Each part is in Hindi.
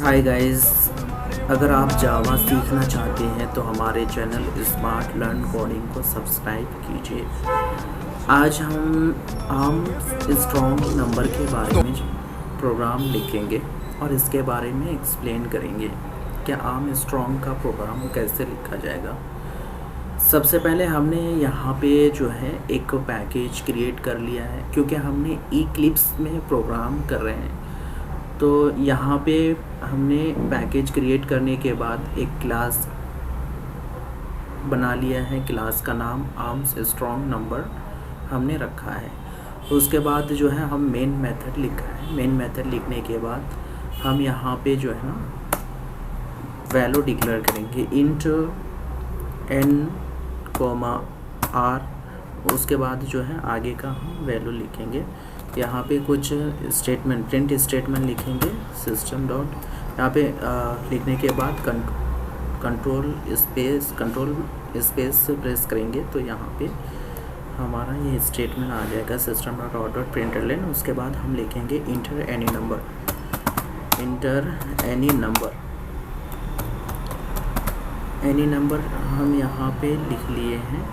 हाय गाइस, अगर आप जावा सीखना चाहते हैं तो हमारे चैनल स्मार्ट लर्न कोडिंग को सब्सक्राइब कीजिए। आज हम आर्म स्ट्रॉन्ग नंबर के बारे में प्रोग्राम लिखेंगे और इसके बारे में एक्सप्लेन करेंगे कि आर्म स्ट्रॉन्ग का प्रोग्राम कैसे लिखा जाएगा। सबसे पहले हमने यहाँ पे जो है एक पैकेज क्रिएट कर लिया है, क्योंकि हमने इक्लिप्स में प्रोग्राम कर रहे हैं। तो यहाँ पे हमने पैकेज क्रिएट करने के बाद एक क्लास बना लिया है। क्लास का नाम आर्म्स स्ट्रॉन्ग नंबर हमने रखा है। उसके बाद जो है हम मेन मेथड लिखा है। मेन मेथड लिखने के बाद हम यहाँ पे जो है ना वैल्यू डिक्लेयर करेंगे इंट n, r। उसके बाद जो है आगे का हम वैल्यू लिखेंगे। यहाँ पे कुछ स्टेटमेंट, प्रिंट स्टेटमेंट लिखेंगे सिस्टम डॉट। यहाँ पे लिखने के बाद कंट्रोल स्पेस प्रेस करेंगे तो यहाँ पे हमारा ये स्टेटमेंट आ जाएगा system dot out dot println. उसके बाद हम लिखेंगे enter any number. Any number हम यहाँ पे लिख लिए हैं।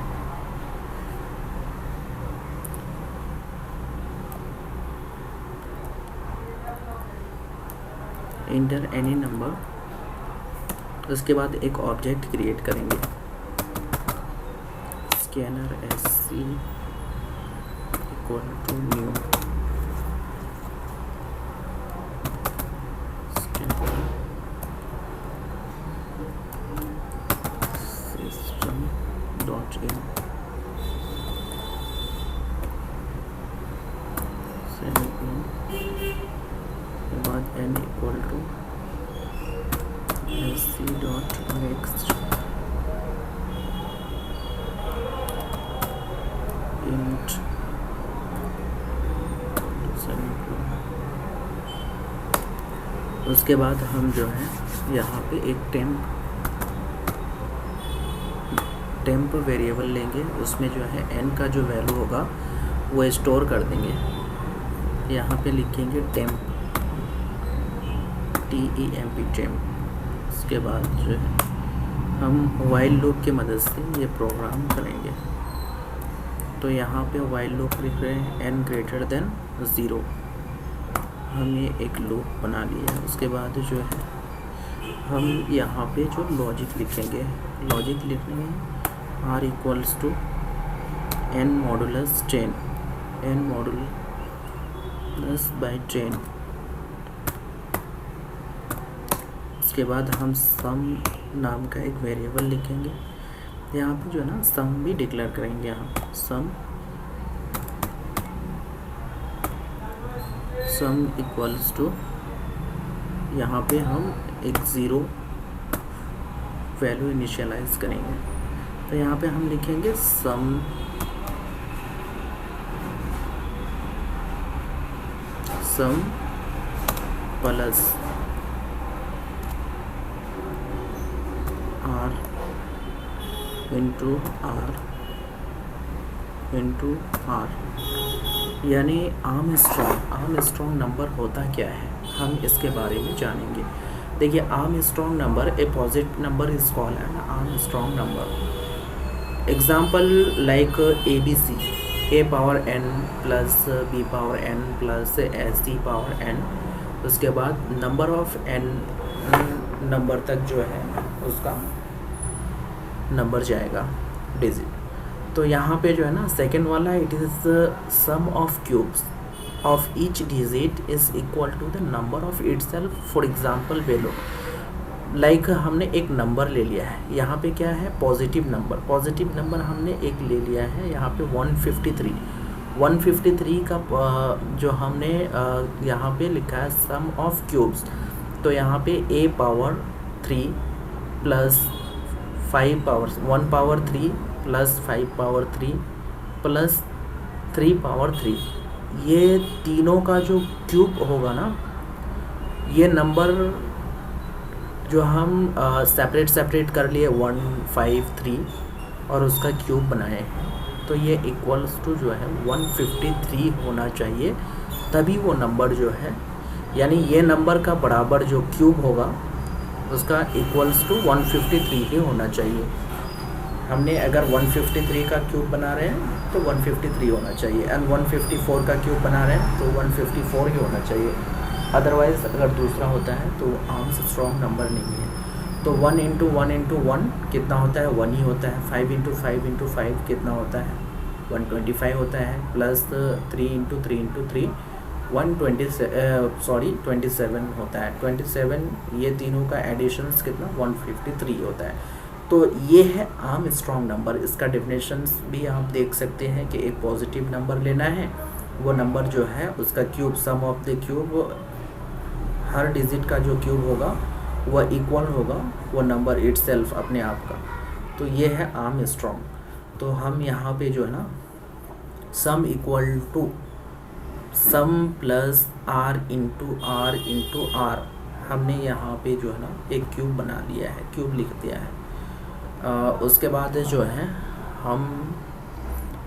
Enter any number. उसके बाद एक ऑब्जेक्ट क्रिएट करेंगे scanner SC equal to new system dot in semicolon के बाद n equal to SC dot next int semicolon. उसके बाद हम जो है यहाँ पे एक टेम्प वेरिएबल लेंगे। उसमें जो है n का जो वैल्यू होगा वो स्टोर कर देंगे। यहाँ पे लिखेंगे टेम्प टेम्प। उसके बाद जो है हम वाइल लूप की मदद से ये प्रोग्राम करेंगे। तो यहाँ पे वाइल लूप लिख रहे हैं n ग्रेटर देन 0। हम ये एक लूप बना लिया है। उसके बाद जो है हम यहाँ पे जो लॉजिक लिखेंगे, लॉजिक लिखने में r equals to n modulus 10, n modulus by 10। उसके बाद हम सम नाम का एक वेरिएबल लिखेंगे। यहाँ पे जो है ना सम भी डिक्लेयर करेंगे। यहाँ सम इक्वल्स टू, यहाँ पे हम एक 0 वैल्यू इनिशियलाइज करेंगे। तो यहाँ पे हम लिखेंगे सम प्लस r इंटू r यानी आर्म स्ट्रॉन्ग नंबर होता क्या है, हम इसके बारे में जानेंगे। देखिए, arm strong number A positive number is called an arm strong number. Example like ABC, a power n plus b power n plus c power n। उसके बाद नंबर ऑफ n नंबर तक जो है उसका नंबर जाएगा डिजिट। तो यहाँ पे जो है ना सेकेंड वाला it is sum of cubes of each digit is equal to the number of itself. For example below like हमने एक नंबर ले लिया है। यहाँ पे क्या है, पॉजिटिव नंबर हमने एक ले लिया है। यहाँ पे 153 का जो हमने यहाँ पे लिखा है सम ऑफ क्यूब्स। तो यहाँ पे a power 3 plus 5 power 1 power 3 plus 5 power 3 plus 3 power 3, ये तीनों का जो क्यूब होगा ना, ये नंबर जो हम सेपरेट कर लिए 1, 5, 3 और उसका क्यूब बनाए हैं। तो ये इक्वल्स टू जो है 153 होना चाहिए, तभी वो नंबर जो है यानी ये नंबर का बराबर जो क्यूब होगा उसका इक्वल्स टू 153 ही होना चाहिए। हमने अगर 153 का क्यूब बना रहे हैं तो 153 होना चाहिए, एंड 154 का क्यूब बना रहे हैं तो 154 ही होना चाहिए। अदरवाइज़ अगर दूसरा होता है तो आर्म्स स्ट्रॉन्ग नंबर नहीं है। तो 1 इंटू 1 इंटू 1 कितना होता है, 1 ही होता है। 5 इंटू 5 इंटू 5 कितना होता है, 125 होता है। प्लस 3 इंटू 3 इंटू 3 27 होता है। 27 ये तीनों का एडिशंस कितना 153 होता है। तो ये है आर्म स्ट्रॉन्ग नंबर। इसका डेफिनेशंस भी आप देख सकते हैं कि एक पॉजिटिव नंबर लेना है, वो नंबर जो है उसका cube, sum of the cube, हर डिजिट का जो क्यूब होगा वह इक्वल होगा वो नंबर इटसेल्फ अपने आप का। तो ये है आर्म स्ट्रॉन्ग। तो हम यहाँ पे जो है ना sum equal to sum plus r into r हमने यहाँ पे जो है ना एक क्यूब बना लिया है, क्यूब लिख दिया है। उसके बाद जो है हम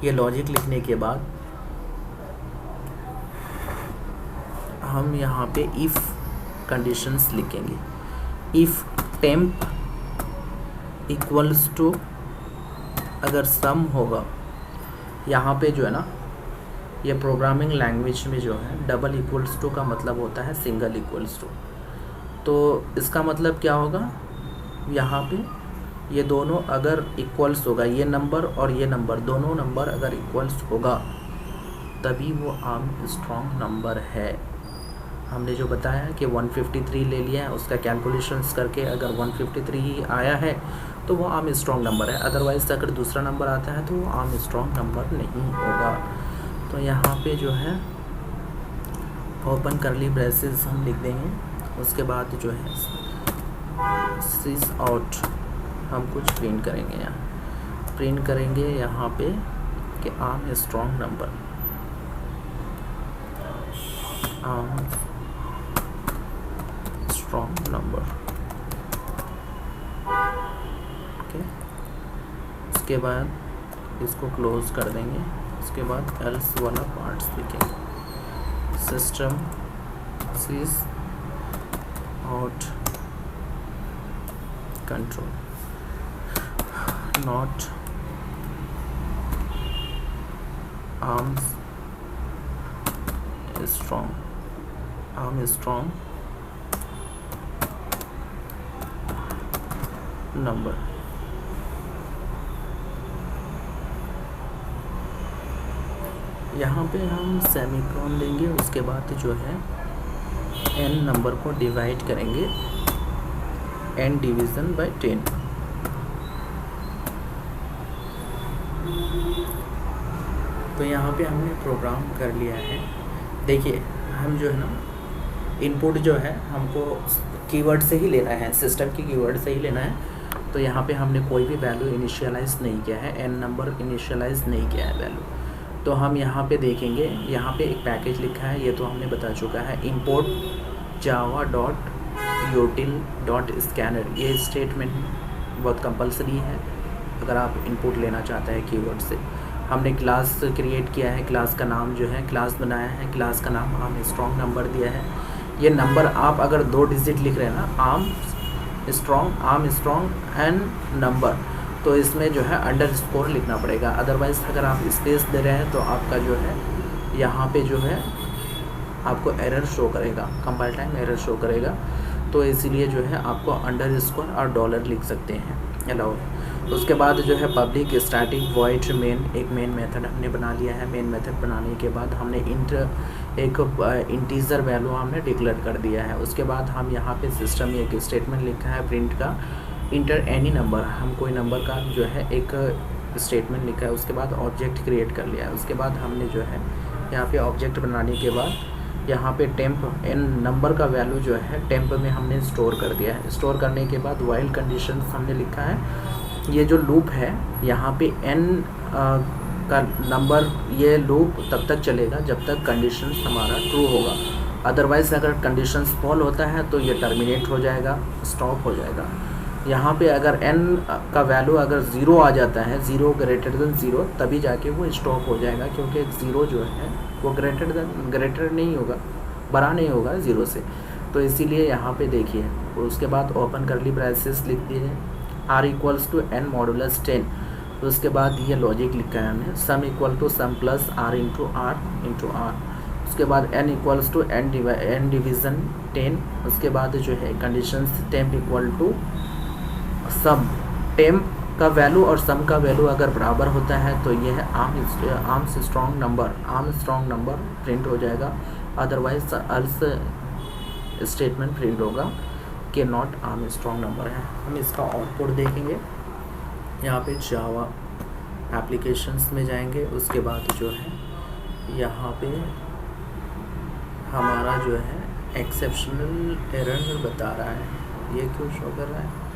ये लॉजिक लिखने के बाद हम यहाँ पे इफ़ कंडीशंस लिखेंगे। इफ़ टेम्प इक्वल्स टू, अगर सम होगा, यहाँ पे जो है ना ये प्रोग्रामिंग लैंग्वेज में जो है डबल इक्वल्स टू का मतलब होता है सिंगल इक्वल्स टू। तो इसका मतलब क्या होगा, यहाँ पे ये दोनों अगर इक्वल्स होगा, ये नंबर और ये नंबर, दोनों नंबर अगर इक्वल्स होगा तभी वो आर्म स्ट्रॉन्ग नंबर है। हमने जो बताया कि 153 ले लिया है, उसका कैलकुलेशंस करके अगर 153 ही आया है तो वो आर्म स्ट्रॉन्ग नंबर है। अदरवाइज़ अगर दूसरा नंबर आता है तो वो आर्म स्ट्रॉन्ग नंबर नहीं होगा। तो यहाँ पे जो है ओपन करली ब्रेसेस हम लिख देंगे। उसके बाद जो है सिस आउट हम कुछ प्रिंट करेंगे, यहाँ प्रिंट करेंगे यहाँ पे कि arm strong number, arm strong number. Okay, उसके बाद इसको क्लोज कर देंगे। उसके बाद एल्स वाला पार्ट्स लिखेंगे। सिस्टम सिस out control not arms strong, arm strong number। यहाँ पे हम सेमीकोलन देंगे। उसके बाद जो है n नंबर को डिवाइड करेंगे, n डिवीज़न बाय 10। तो यहाँ पे हमने प्रोग्राम कर लिया है। देखिए हम जो है ना इनपुट जो है हमको कीवर्ड से ही लेना है, सिस्टम की कीवर्ड से ही लेना है। तो यहाँ पे हमने कोई भी वैल्यू इनिशियलाइज़ नहीं किया है, n नंबर इनिशियलाइज़ नहीं किया है वैल्यू। तो हम यहाँ पे देखेंगे, यहाँ पे एक पैकेज लिखा है, ये तो हमने बता चुका है, import java.util.scanner। ये स्टेटमेंट बहुत कंपलसरी है अगर आप इनपुट लेना चाहते हैं कीवर्ड से। हमने क्लास क्रिएट किया है, क्लास का नाम जो है क्लास बनाया है, क्लास का नाम आर्म स्ट्रॉन्ग नंबर दिया है। ये नंबर आप अगर 2 डिजिट लिख रहे हैं ना, आर्म स्ट्रॉन्ग एंड नंबर, तो इसमें जो है अंडरस्कोर लिखना पड़ेगा। अदरवाइज़ अगर आप स्पेस दे रहे हैं तो आपका जो है यहाँ पे जो है आपको एरर शो करेगा, कंपाइल टाइम एरर शो करेगा। तो इसीलिए जो है आपको अंडरस्कोर और डॉलर लिख सकते हैं, अलाउ। उसके बाद जो है पब्लिक स्टैटिक वॉइड मेन, एक मेन मेथड हमने बना लिया है। मेन मेथड बनाने के बाद हमने एक इंटीजर वैल्यू हमने डिक्लेयर कर दिया है। उसके बाद हम यहाँ पे सिस्टम एक स्टेटमेंट लिखा है प्रिंट का, इंटर एनी नंबर, हम कोई नंबर का जो है एक स्टेटमेंट लिखा है। उसके बाद ऑब्जेक्ट क्रिएट कर लिया है। उसके बाद हमने जो है यहाँ पे ऑब्जेक्ट बनाने के बाद यहाँ पे टेम्प एन नंबर का वैल्यू जो है टेम्प में हमने स्टोर कर दिया है। स्टोर करने के बाद वाइल कंडीशन हमने लिखा है। ये जो लूप है यहाँ पे n का नंबर, ये लूप तब तक चलेगा जब तक कंडीशन हमारा ट्रू होगा। अदरवाइज़ अगर कंडीशन फॉल होता है तो ये टर्मिनेट हो जाएगा, स्टॉप हो जाएगा। यहाँ पे अगर n का वैल्यू अगर 0 आ जाता है, 0 ग्रेटर देन 0, तभी जाके वो स्टॉप हो जाएगा, क्योंकि 0 जो है वो ग्रेटर नहीं होगा, बड़ा नहीं होगा 0 से, तो इसीलिए यहाँ पे देखिए। उसके बाद ओपन करली ब्रेसेस लिख दिए, r equals to n modulus 10। तो उसके बाद ये लॉजिक लिखा है हमने, sum equal to sum plus r into r. उसके बाद n equals to n division 10। उसके बाद जो है conditions temp equal to sum, temp का वैल्यू और सम का वैल्यू अगर बराबर होता है तो यह आर्म्स स्ट्रॉन्ग नंबर प्रिंट हो जाएगा, अदरवाइज अल्स स्टेटमेंट प्रिंट होगा कि नॉट आर्म स्ट्रॉन्ग नंबर है। हम इसका आउटपुट देखेंगे, यहाँ पे जावा एप्लीकेशंस में जाएंगे। उसके बाद जो है यहाँ पे हमारा जो है एक्सेप्शनल एरर बता रहा है, ये क्यों शो कर रहा है?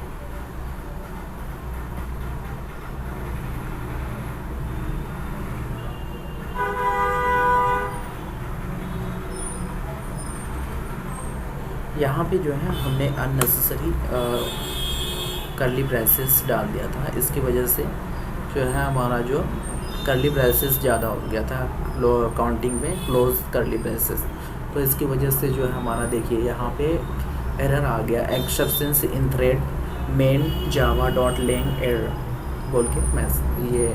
यहाँ पे जो है हमने अननेसेसरी करली ब्रेसेस डाल दिया था, इसकी वजह से जो है हमारा जो करली ब्रेसेस ज़्यादा हो गया था काउंटिंग में, क्लोज करली ब्रेसेस। तो इसकी वजह से जो है हमारा देखिए यहाँ पे एरर आ गया, exceptions in thread main java dot lang error बोल के ये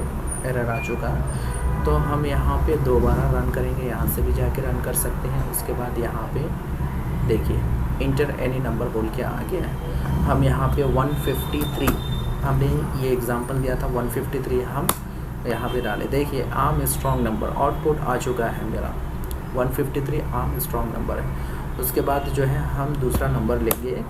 एरर आ चुका है। तो हम यहाँ पे दोबारा रन करेंगे, यहाँ से भी जाके रन कर सकते हैं। उसके बाद यहाँ पे देखिए इंटर एनी नंबर बोल के आ गया है। हम यहाँ पे 153 हमने ये एग्जांपल दिया था, 153 हम यहाँ पे डाले। देखिए आर्म स्ट्रॉन्ग नंबर आउटपुट आ चुका है मेरा, 153 आर्म स्ट्रॉन्ग नंबर है। उसके बाद जो है हम दूसरा नंबर लेंगे,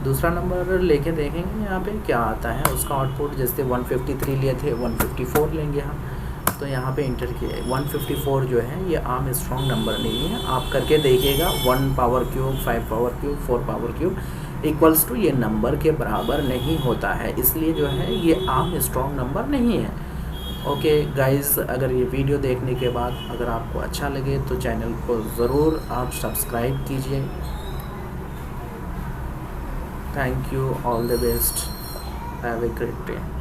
दूसरा नंबर लेके देखेंगे यहाँ पे क्या आता है उसका आउटपुट। जैसे 153 लिए थे, 154 लेंगे हम। तो यहाँ पे इंटर किया 154 जो है ये आर्म स्ट्रॉन्ग नंबर नहीं है, आप करके देखिएगा। 1 power cube, 5 power cube, 4 power cube equals to ये नंबर के बराबर नहीं होता है, इसलिए जो है ये आर्म स्ट्रॉन्ग नंबर नहीं है। ओके गाइस, अगर ये वीडियो देखने के बाद अगर आपको अच्छा लगे तो चैनल को ज़रूर आप सब्सक्राइब कीजिए। Thank you, all the best, have a great day.